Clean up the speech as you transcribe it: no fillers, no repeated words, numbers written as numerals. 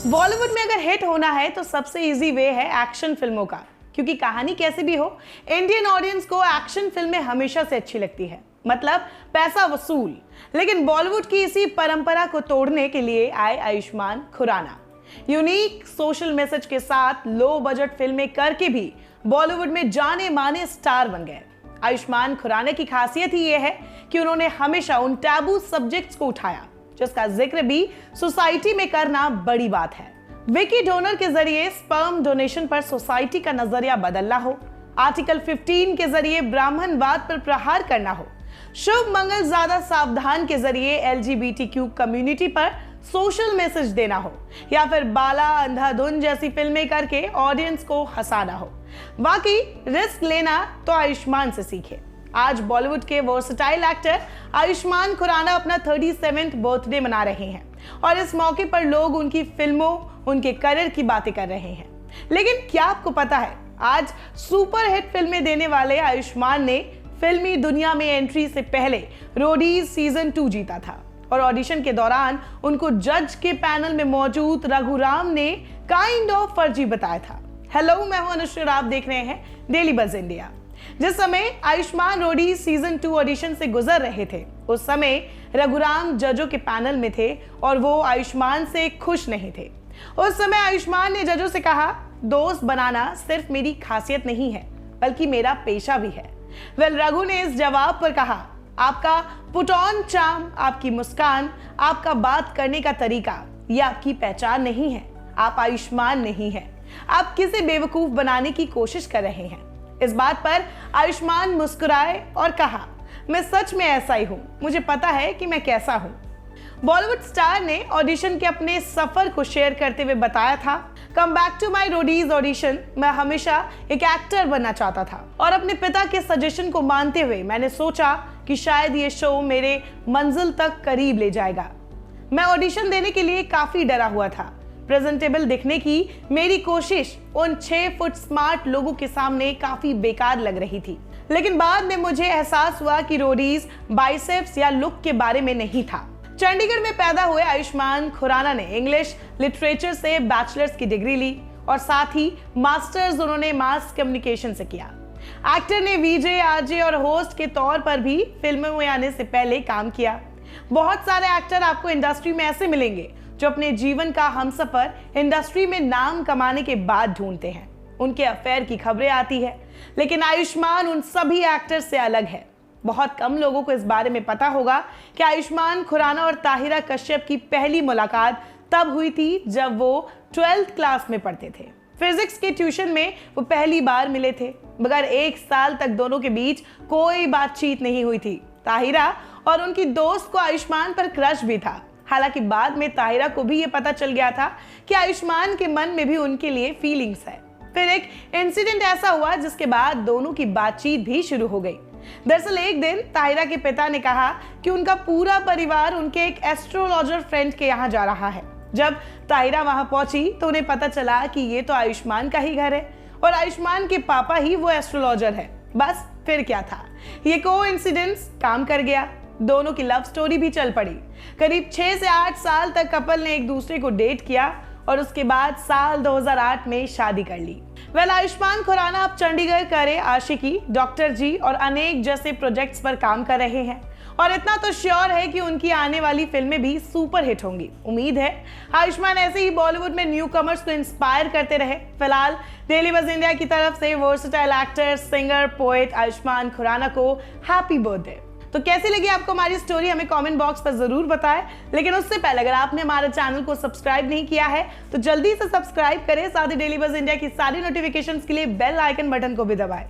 बॉलीवुड में अगर हिट होना है तो सबसे इजी वे है एक्शन फिल्मों का, क्योंकि कहानी कैसी भी हो, इंडियन ऑडियंस को एक्शन फिल्में हमेशा से अच्छी लगती है, मतलब पैसा वसूल। लेकिन बॉलीवुड की इसी परंपरा को तोड़ने के लिए आए Ayushmann Khurrana. Unique social message के साथ लो बजट फिल्में करके भी बॉलीवुड में जाने माने स्टार बन गए। आयुष्मान खुराना की खासियत ही यह है कि उन्होंने हमेशा उन टैबू सब्जेक्ट्स को उठाया जिसका जिक्र भी सोसाइटी में करना बड़ी बात है। विकी डोनर के जरिए स्पर्म डोनेशन पर सोसाइटी का नजरिया बदलना हो, आर्टिकल 15 के जरिए ब्राह्मणवाद पर प्रहार करना हो, शुभ मंगल ज्यादा सावधान के जरिए LGBTQ कम्युनिटी पर सोशल मैसेज देना हो, या फिर बाला अंधाधुन जैसी फिल्में करके ऑडियंस को हंसाना हो, बाकी रिस्क लेना तो आयुष्मान से सीखे। आज बॉलीवुड के वर्सटाइल एक्टर आयुष्मान खुराना अपना 37th बर्थडे मना रहे हैं और इस मौके पर लोग उनकी फिल्मों, उनके करियर की बातें कर रहे हैं। लेकिन क्या आपको पता है, आज सुपर हिट फिल्में देने वाले आयुष्मान ने फिल्मी दुनिया में एंट्री से पहले रोडीज सीजन 2 जीता था और ऑडिशन के दौरान उनको जज के पैनल में मौजूद रघुराम ने काइंड ऑफ फर्जी बताया था। हेलो, मैं हूं अनुश्री, आप देख रहे हैं डेली बज इंडिया। जिस समय आयुष्मान रोडीज सीजन 2 ऑडिशन से गुजर रहे थे, उस समय रघुराम जजों के पैनल में थे और वो आयुष्मान से खुश नहीं थे। उस समय आयुष्मान ने जजों से कहा, दोस्त बनाना सिर्फ मेरी खासियत नहीं है बल्कि मेरा पेशा भी है। वेल, रघु ने इस जवाब पर कहा, आपका पुट ऑन चार्म, आपकी मुस्कान, आपका बात करने का तरीका ये आपकी पहचान नहीं है। आप आयुष्मान नहीं है, आप किसे बेवकूफ बनाने की कोशिश कर रहे हैं। इस बात पर आयुष्मान मुस्कुराए और कहा, मैं सच में ऐसा ही हूं, मुझे पता है कि मैं कैसा हूं। बॉलीवुड स्टार ने ऑडिशन के अपने सफर को शेयर करते हुए बताया था, come back to my Roadies audition, मैं हमेशा एक एक्टर बनना चाहता था और अपने पिता के सजेशन को मानते हुए मैंने सोचा कि शायद ये शो मेरे मंजिल तक करीब ले जाएगा। मैं ऑडिशन देने के लिए काफी डरा हुआ था। प्रेजेंटेबल दिखने की मेरी कोशिश उन 6 फुट स्मार्ट लोगों के सामने काफी बेकार लग रही थी। लेकिन बाद में मुझे एहसास हुआ कि रोडीज बाइसेप्स या लुक के बारे में नहीं था। चंडीगढ़ में पैदा हुए आयुष्मान खुराना ने इंग्लिश लिटरेचर से बैचलर्स की डिग्री ली और साथ ही मास्टर्स उन्होंने मास कम्युनिकेशन से किया। एक्टर ने VJ, RJ और होस्ट के तौर पर भी फिल्मों में आने से पहले काम किया। बहुत सारे एक्टर आपको इंडस्ट्री में ऐसे मिलेंगे जो अपने जीवन का हमसफर इंडस्ट्री में नाम कमाने के बाद ढूंढते हैं। उनके अफेयर की खबरें आती है, लेकिन आयुष्मान उन सभी एक्टर्स से अलग है। बहुत कम लोगों को इस बारे में पता होगा कि आयुष्मान खुराना और ताहिरा कश्यप की पहली मुलाकात तब हुई थी जब वो 12th क्लास में पढ़ते थे। फिजिक्स के ट्यूशन में वो पहली बार मिले थे, मगर 1 साल तक दोनों के बीच कोई बातचीत नहीं हुई थी। ताहिरा और उनकी दोस्त को आयुष्मान पर क्रश भी था। हालांकि बाद में ताहिरा को भी ये पता चल गया था कि आयुष्मान के मन में भी उनके लिए फीलिंग्स है। फिर एक इंसिडेंट ऐसा हुआ जिसके बाद दोनों की बातचीत भी शुरू हो गई। दरअसल एक दिन ताहिरा के पिता ने कहा कि उनका पूरा परिवार उनके एक एस्ट्रोलॉजर फ्रेंड के यहाँ जा रहा है। जब ताहिरा वहां पहुंची तो उन्हें पता चला कि ये तो आयुष्मान का ही घर है और आयुष्मान के पापा ही वो एस्ट्रोलॉजर है। बस फिर क्या था, ये कोइंसिडेंस काम कर गया। दोनों की लव स्टोरी भी चल पड़ी। करीब 6 से 8 साल तक कपल ने एक दूसरे को डेट किया और उसके बाद साल 2008 में शादी कर ली। वेल, आयुष्मान खुराना अब चंडीगढ़ करे आशिकी, डॉक्टर जी और अनेक जैसे प्रोजेक्ट्स पर काम कर रहे हैं और इतना तो श्योर है कि उनकी आने वाली फिल्में भी सुपर हिट होंगी। उम्मीद है आयुष्मान ऐसे ही बॉलीवुड में न्यू कमर्स को इंस्पायर करते रहे। फिलहाल डेली बज इंडिया की तरफ से versatile actor, singer, poet Ayushmann Khurrana को हैप्पी बर्थडे। तो कैसी लगी आपको हमारी स्टोरी, हमें कमेंट बॉक्स पर जरूर बताएं। लेकिन उससे पहले अगर आपने हमारे चैनल को सब्सक्राइब नहीं किया है तो जल्दी से सब्सक्राइब करें, साथ ही डेली बज इंडिया की सारी नोटिफिकेशंस के लिए बेल आइकन बटन को भी दबाएं।